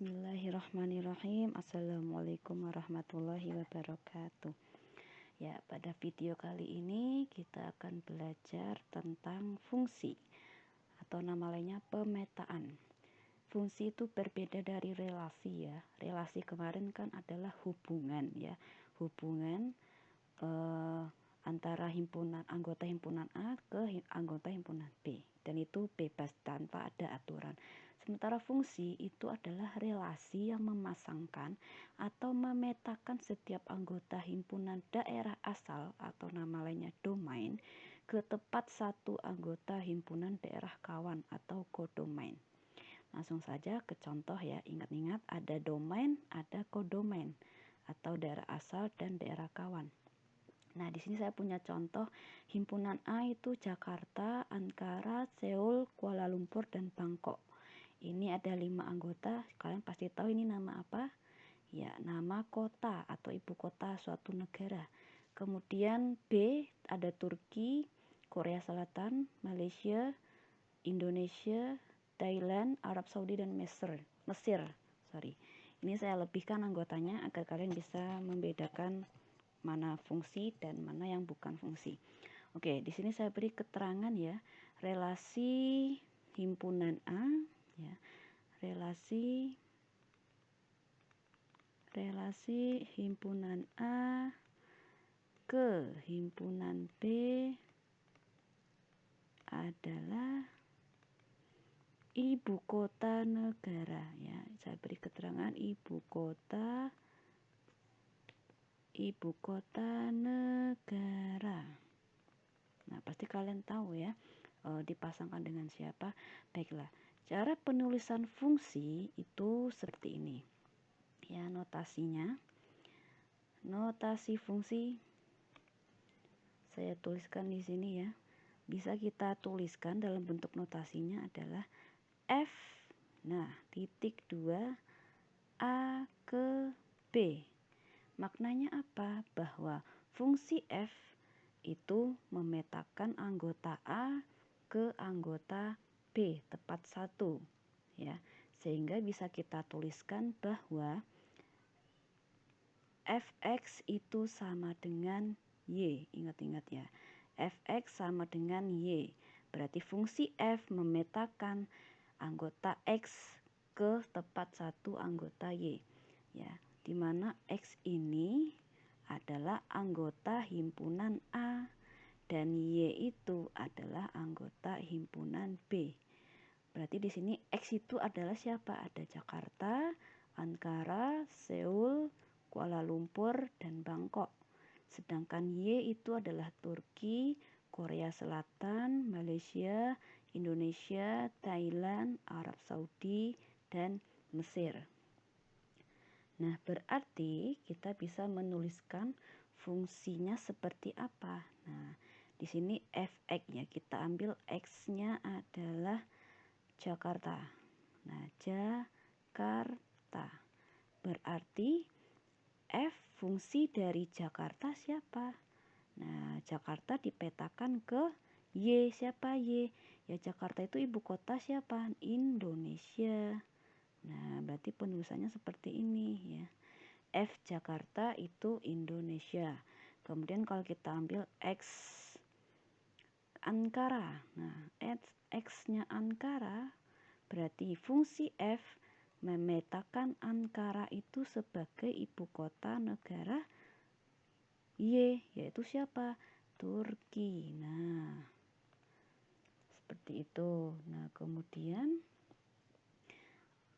Bismillahirrahmanirrahim. Assalamualaikum warahmatullahi wabarakatuh. Ya, pada video kali ini kita akan belajar tentang fungsi atau nama lainnya pemetaan. Fungsi itu berbeda dari relasi ya. Relasi kemarin kan adalah hubungan ya. Hubungan antara anggota himpunan A ke anggota himpunan B, dan itu bebas tanpa ada aturan. Sementara fungsi itu adalah relasi yang memasangkan atau memetakan setiap anggota himpunan daerah asal atau nama lainnya domain ke tempat satu anggota himpunan daerah kawan atau kodomain. Langsung saja ke contoh ya. Ingat-ingat, ada domain, ada kodomain atau daerah asal dan daerah kawan. Nah, di sini saya punya contoh himpunan A itu Jakarta, Ankara, Seoul, Kuala Lumpur, dan Bangkok. Ini ada 5 anggota. Kalian pasti tahu ini nama apa? Ya, nama kota atau ibu kota suatu negara. Kemudian B ada Turki, Korea Selatan, Malaysia, Indonesia, Thailand, Arab Saudi, dan Mesir. Ini saya lebihkan anggotanya agar kalian bisa membedakan mana fungsi dan mana yang bukan fungsi. Oke, di sini saya beri keterangan ya, relasi himpunan A ya, relasi himpunan A ke himpunan B adalah ibu kota negara ya. Saya beri keterangan ibu kota negara. Nah, pasti kalian tahu ya, dipasangkan dengan siapa. Baiklah, cara penulisan fungsi itu seperti ini ya. Notasinya, notasi fungsi saya tuliskan di sini ya. Bisa kita tuliskan dalam bentuk notasinya adalah F, nah titik 2 A ke B. Maknanya apa? Bahwa fungsi F itu memetakan anggota A ke anggota B tepat satu ya. Sehingga bisa kita tuliskan bahwa Fx itu sama dengan Y. Ingat-ingat ya. Fx sama dengan Y. Berarti fungsi F memetakan anggota X ke tepat satu anggota Y ya. Dimana X ini adalah anggota himpunan A dan Y itu adalah anggota himpunan B. Berarti di sini X itu adalah siapa? Ada Jakarta, Ankara, Seoul, Kuala Lumpur, dan Bangkok. Sedangkan Y itu adalah Turki, Korea Selatan, Malaysia, Indonesia, Thailand, Arab Saudi, dan Mesir. Nah, berarti kita bisa menuliskan fungsinya seperti apa. Nah, di sini Fx ya, kita ambil X-nya adalah Jakarta. Nah, Jakarta. Berarti F fungsi dari Jakarta siapa? Nah, Jakarta dipetakan ke Y. Siapa Y? Ya, Jakarta itu ibu kota siapa? Indonesia. Nah, berarti penulisannya seperti ini ya. F Jakarta itu Indonesia. Kemudian kalau kita ambil X Ankara. Nah, X-nya Ankara berarti fungsi F memetakan Ankara itu sebagai ibu kota negara Y, yaitu siapa? Turki. Nah, seperti itu. Nah, kemudian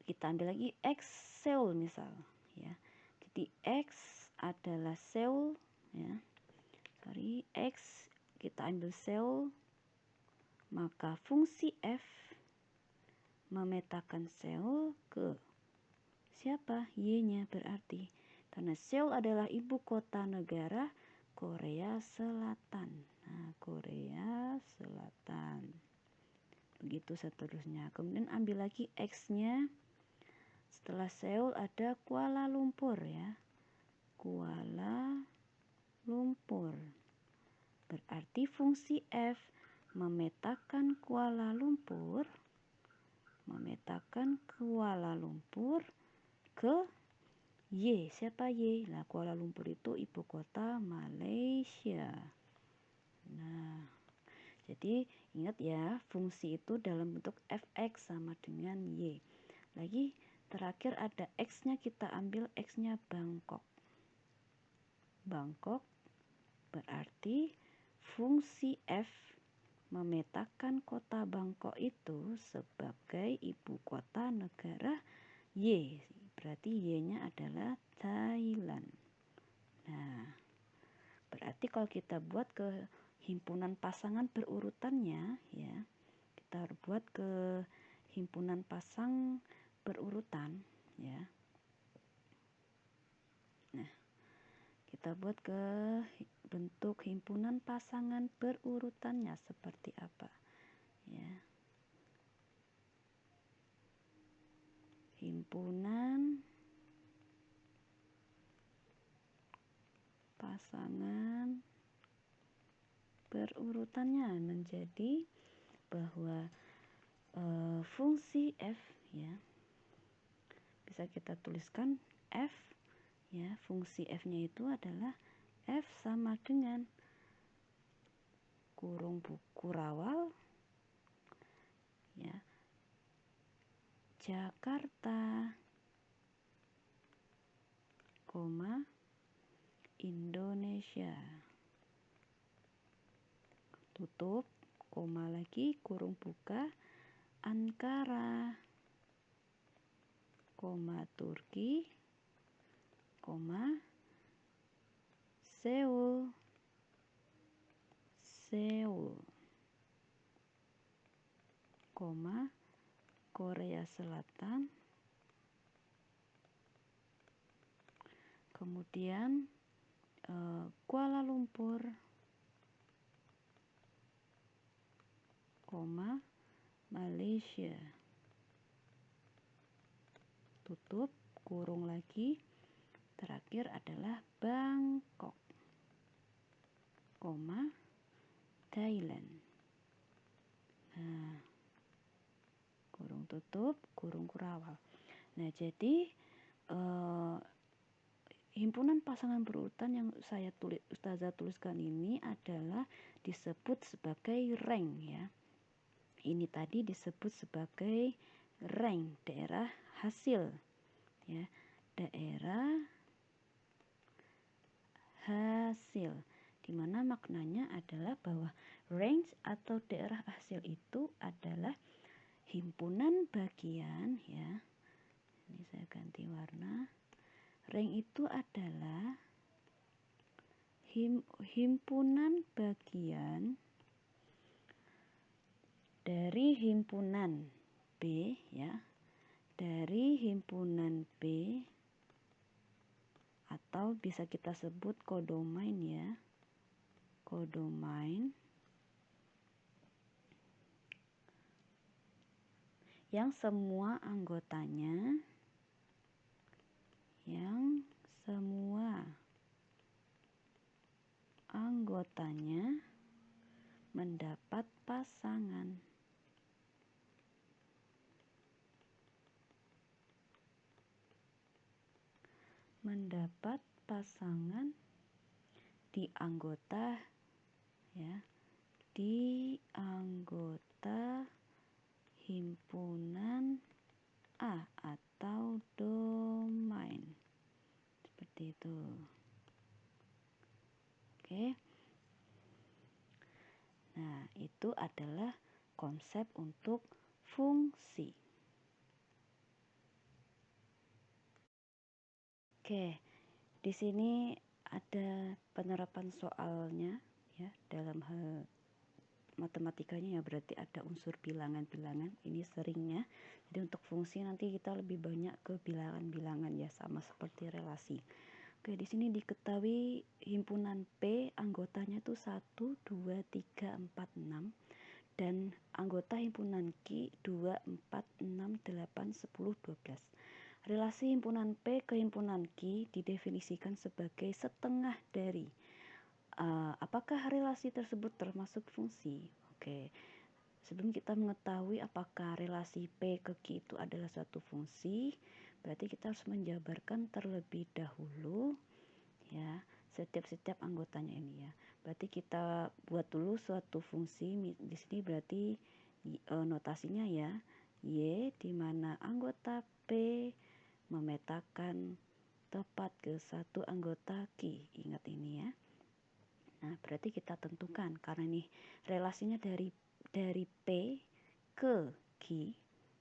kita ambil lagi X Seoul misal ya. Jadi X adalah Seoul ya. X kita ambil Seoul, maka fungsi F memetakan Seoul ke siapa? Y-nya berarti. Karena Seoul adalah ibu kota negara Korea Selatan. Nah, Korea Selatan. Begitu seterusnya. Kemudian ambil lagi X-nya. Setelah Seoul ada Kuala Lumpur ya. Kuala Lumpur. Berarti fungsi F memetakan Kuala Lumpur ke Y. Siapa Y? Nah, Kuala Lumpur itu ibu kota Malaysia. Nah, jadi ingat ya, fungsi itu dalam bentuk fx sama dengan Y. Lagi terakhir ada X-nya, kita ambil X-nya Bangkok. Bangkok berarti fungsi F memetakan kota Bangkok itu sebagai ibu kota negara Y. Berarti Y-nya adalah Thailand. Nah, berarti kalau kita buat ke himpunan pasangan berurutannya, ya, kita buat ke himpunan pasang berurutan, ya. Nah, kita buat ke bentuk himpunan pasangan berurutannya seperti apa, ya. Himpunan pasangan berurutannya menjadi bahwa fungsi F, ya, bisa kita tuliskan F, ya, fungsi F-nya itu adalah F sama dengan kurung buku rawal, ya, Jakarta, koma Indonesia, tutup, koma lagi, kurung buka, Ankara, koma Turki, koma Seoul, koma Korea Selatan, kemudian Kuala Lumpur, koma Malaysia, tutup, kurung lagi, terakhir adalah Bangkok, koma Thailand. Nah, kurung tutup, kurung kurawal. Nah, jadi himpunan pasangan berurutan yang Ustazah tuliskan ini adalah disebut sebagai rank, ya. Ini tadi disebut sebagai rank, daerah hasil, ya, daerah hasil, dimana maknanya adalah bahwa range atau daerah hasil itu adalah himpunan bagian, ya. Ini saya ganti warna. Rank itu adalah himpunan bagian dari himpunan B, ya, dari himpunan B, atau bisa kita sebut kodomain, ya, kodomain, yang semua anggotanya mendapat pasangan. Mendapat pasangan di anggota, ya, di anggota himpunan A atau domain, seperti itu. Oke. Nah, itu adalah konsep untuk fungsi. Oke, di sini ada penerapan soalnya, ya, dalam hal matematikanya, ya, berarti ada unsur bilangan-bilangan. Ini seringnya. Jadi untuk fungsi nanti kita lebih banyak ke bilangan-bilangan, ya, sama seperti relasi. Oke, di sini diketahui himpunan P anggotanya itu 1, 2, 3, 4, 6. Dan anggota himpunan Q 2, 4, 6, 8, 10, 12. Relasi himpunan P ke himpunan Q didefinisikan sebagai setengah dari. Apakah relasi tersebut termasuk fungsi? Oke, Sebelum kita mengetahui apakah relasi P ke Q itu adalah suatu fungsi, berarti kita harus menjabarkan terlebih dahulu ya setiap anggotanya ini ya. Berarti kita buat dulu suatu fungsi di sini, berarti notasinya ya Y, di mana anggota P memetakan tepat ke satu anggota Q. Ingat ini ya. Nah, berarti kita tentukan karena ini relasinya dari P ke Q,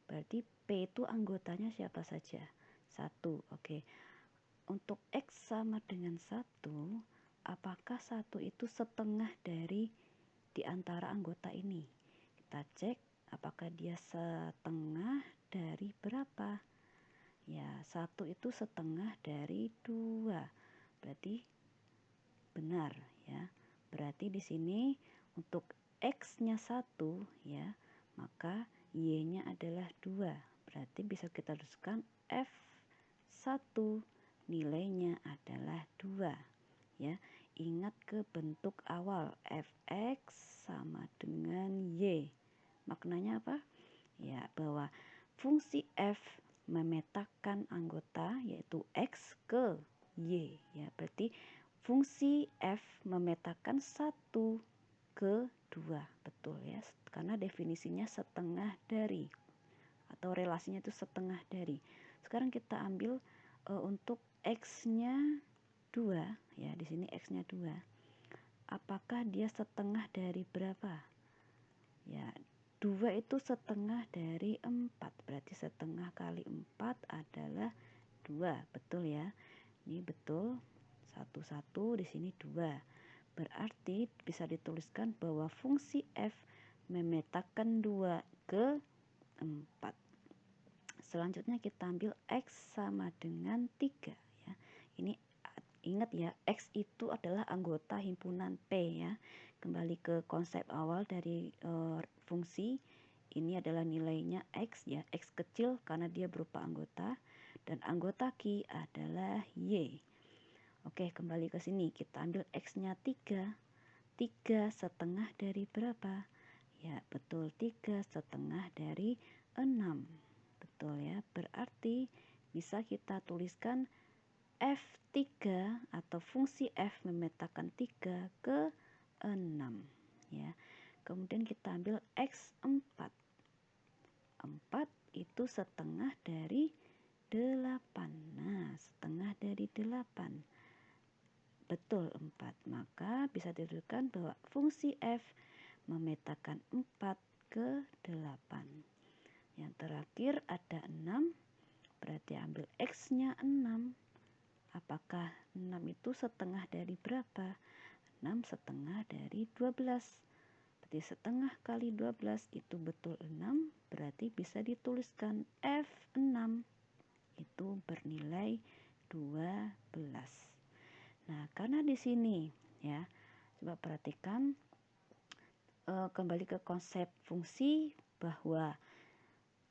berarti P itu anggotanya siapa saja? 1. Oke. Untuk X sama dengan 1, apakah 1 itu setengah dari di antara anggota ini? Kita cek apakah dia setengah dari berapa? Ya, 1 itu setengah dari 2. Berarti benar ya. Berarti di sini untuk X-nya 1 ya, maka Y-nya adalah 2. Berarti bisa kita tuliskan F1 nilainya adalah 2 ya. Ingat ke bentuk awal, Fx sama dengan Y. Maknanya apa? Ya, bahwa fungsi F memetakan anggota yaitu X ke Y ya. Berarti fungsi F memetakan 1 ke 2, betul ya, karena definisinya setengah dari atau relasinya itu setengah dari. Sekarang kita ambil untuk X-nya 2 ya, di sini X-nya 2. Apakah dia setengah dari berapa? Ya, 2 itu setengah dari 4, berarti setengah kali 4 adalah 2, betul ya. Ini betul. 1 di sini 2. Berarti bisa dituliskan bahwa fungsi F memetakan 2 ke 4. Selanjutnya kita ambil X sama dengan 3 ya. Ini ingat ya, X itu adalah anggota himpunan P ya. Kembali ke konsep awal dari fungsi, ini adalah nilainya X ya, X kecil karena dia berupa anggota, dan anggota Q adalah Y. Oke, kembali ke sini. Kita ambil X-nya 3. 3 setengah dari berapa? Ya, betul, 3 setengah dari 6. Betul ya. Berarti bisa kita tuliskan F3 atau fungsi F memetakan 3 ke 6 ya. Kemudian kita ambil X4. 4 itu setengah dari 8. Nah, setengah dari 8. Betul, 4. Maka bisa dituliskan bahwa fungsi F memetakan 4 ke 8. Yang terakhir ada 6. Berarti ambil X-nya 6. Apakah 6 itu setengah dari berapa? 6 setengah dari 12. Berarti setengah kali 12 itu betul 6. Berarti bisa dituliskan F6 itu bernilai 12. Nah, karena di sini ya, coba perhatikan kembali ke konsep fungsi bahwa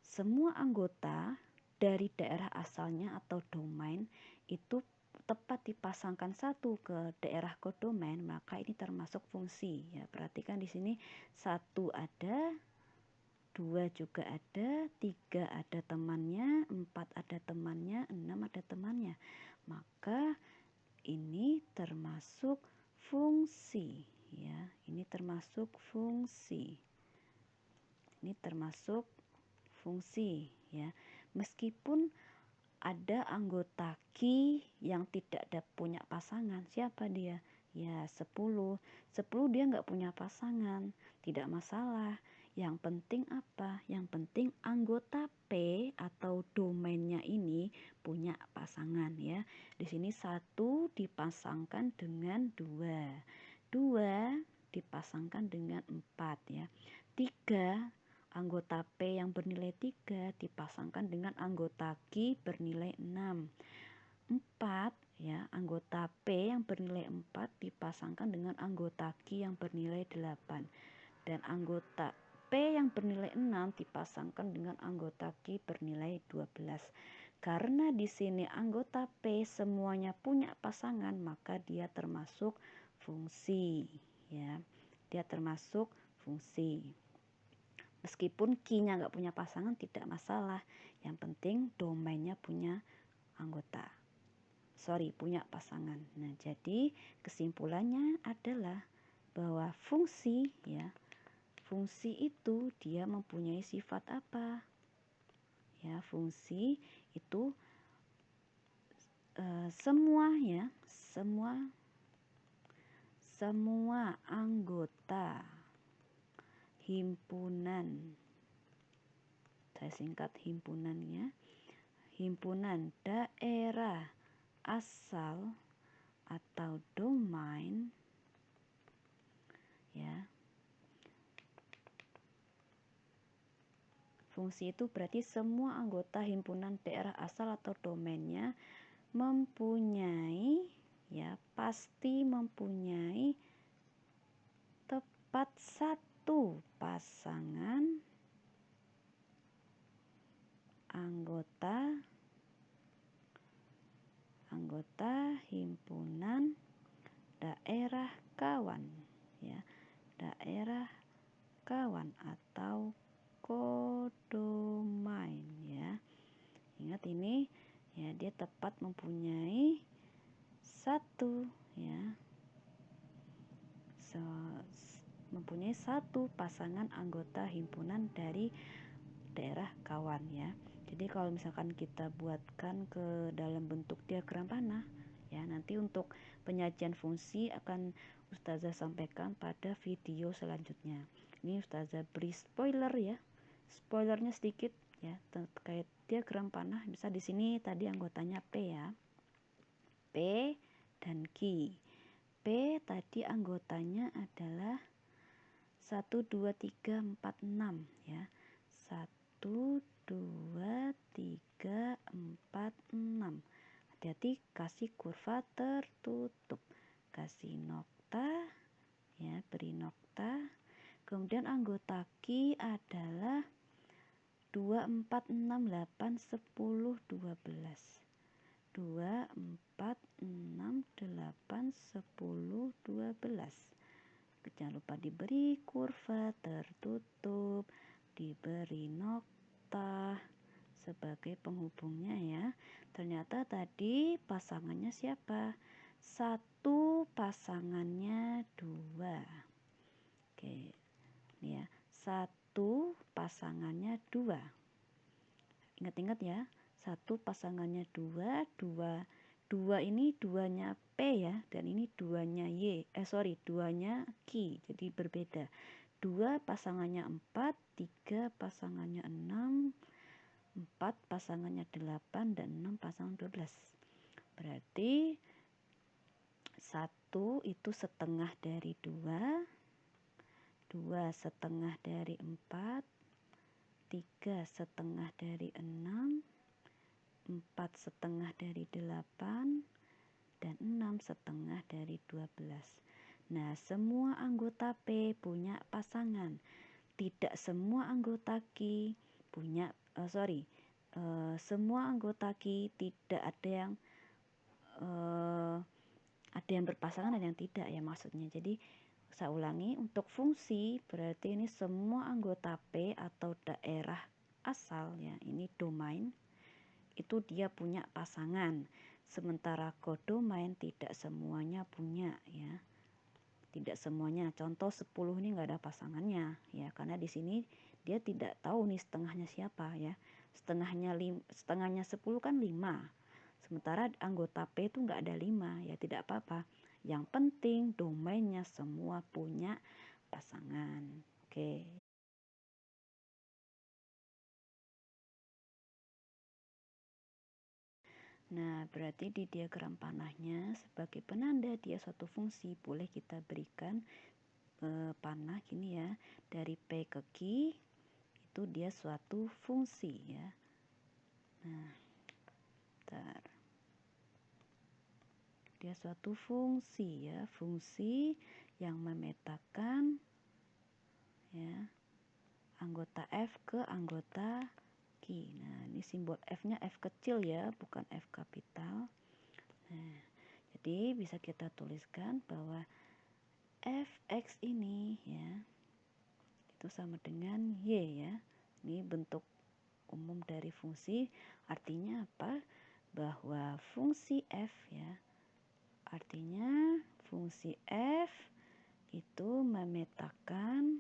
semua anggota dari daerah asalnya atau domain itu tepat dipasangkan satu ke daerah kodomain, maka ini termasuk fungsi ya. Perhatikan di sini 1 ada, 2 juga ada, 3 ada temannya, 4 ada temannya, 6 ada temannya. Maka ini termasuk fungsi ya. Ini termasuk fungsi. Ini termasuk fungsi ya. Meskipun ada anggota Q yang tidak ada punya pasangan, siapa dia? Ya 10 dia nggak punya pasangan, tidak masalah. Yang penting apa? Yang penting anggota P atau domainnya ini punya pasangan ya. Di sini 1 dipasangkan dengan 2, 2 dipasangkan dengan 4 ya. 3 anggota P yang bernilai 3 dipasangkan dengan anggota Q bernilai 6. 4 ya, anggota P yang bernilai 4 dipasangkan dengan anggota Q yang bernilai 8. Dan anggota P yang bernilai 6 dipasangkan dengan anggota Q bernilai 12. Karena di sini anggota P semuanya punya pasangan, maka dia termasuk fungsi ya. Dia termasuk fungsi. Meskipun key-nya nggak punya pasangan tidak masalah, yang penting domainnya punya anggota. Punya pasangan. Nah, jadi kesimpulannya adalah bahwa fungsi itu dia mempunyai sifat apa? Ya, fungsi itu semua anggota himpunan, saya singkat himpunannya, himpunan daerah asal atau domain, ya. Fungsi itu berarti semua anggota himpunan daerah asal atau domainnya mempunyai, pasti mempunyai tepat satu pasangan anggota himpunan daerah kawan, daerah kawan atau kodomain, Ingat ini, dia tepat mempunyai mempunyai satu pasangan anggota himpunan dari daerah kawan, Jadi kalau misalkan kita buatkan ke dalam bentuk diagram panah, nanti untuk penyajian fungsi akan Ustazah sampaikan pada video selanjutnya. Ini Ustazah beri spoiler, spoilernya sedikit, terkait diagram panah. Bisa di sini tadi anggotanya P, P dan Q. P tadi anggotanya adalah 1, 2, 3, 4, 6, 1, 2, 3, 4, 6. Hati-hati kasih kurva tertutup, kasih nokta, beri nokta. Kemudian anggota Q adalah 2, 4, 6, 8, 10, 12. 2, 4, 6, 8, 10, 12. Jangan lupa diberi kurva tertutup, diberi nokta sebagai penghubungnya, Ternyata tadi pasangannya siapa? 1 pasangannya 2. Oke, ini 1 pasangannya 2. Ingat-ingat 1 pasangannya 2, 2 ini 2-nya P, dan ini 2-nya duanya Q, jadi berbeda. 2 pasangannya 4, 3 pasangannya 6, 4 pasangannya 8, dan 6 pasangan 12. Berarti 1 itu setengah dari 2, 2 setengah dari 4, 3 setengah dari 6, 4 setengah dari 8, dan 6 setengah dari 12. Nah, semua anggota P punya pasangan. Tidak semua anggota Q punya, semua anggota Q tidak ada yang berpasangan dan yang tidak, maksudnya. Jadi saya ulangi, untuk fungsi berarti ini semua anggota P atau daerah asal, ini domain, itu dia punya pasangan. Sementara kodomain tidak semuanya punya, Tidak semuanya. Contoh 10 ini nggak ada pasangannya, karena di sini dia tidak tahu nih setengahnya siapa, Setengahnya 10 kan 5. Sementara anggota P itu nggak ada 5, tidak apa-apa. Yang penting domainnya semua punya pasangan. Oke. Nah, berarti di diagram panahnya sebagai penanda dia suatu fungsi, boleh kita berikan panah gini, dari P ke Q itu dia suatu fungsi, Nah, bentar. Dia suatu fungsi, fungsi yang memetakan anggota F ke anggota Q. Nah, ini simbol F-nya F kecil, bukan F kapital. Nah, jadi bisa kita tuliskan bahwa Fx ini, itu sama dengan Y ya. Ini bentuk umum dari fungsi. Artinya apa? Bahwa fungsi F ya, artinya fungsi F itu memetakan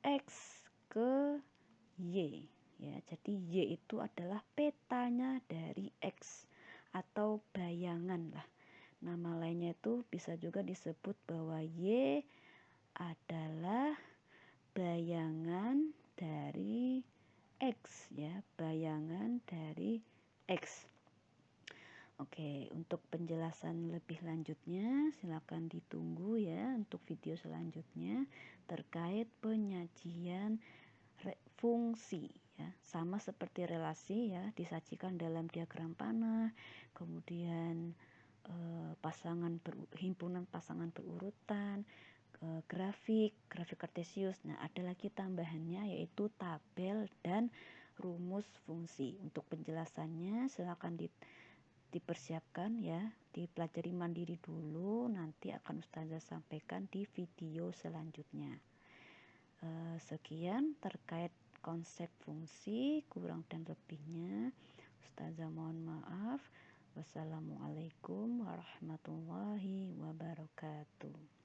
X ke Y ya. Jadi Y itu adalah petanya dari X atau bayangan lah. Nama lainnya itu bisa juga disebut bahwa Y adalah bayangan dari X ya, bayangan dari X. Oke, untuk penjelasan lebih lanjutnya silakan ditunggu ya untuk video selanjutnya terkait penyajian fungsi ya. Sama seperti relasi ya, disajikan dalam diagram panah, kemudian himpunan pasangan berurutan, grafik kartesius. Nah, ada lagi tambahannya yaitu tabel dan rumus fungsi. Untuk penjelasannya silakan dipersiapkan ya, dipelajari mandiri dulu, nanti akan Ustazah sampaikan di video selanjutnya. Sekian terkait konsep fungsi, kurang dan lebihnya Ustazah mohon maaf. Wassalamualaikum warahmatullahi wabarakatuh.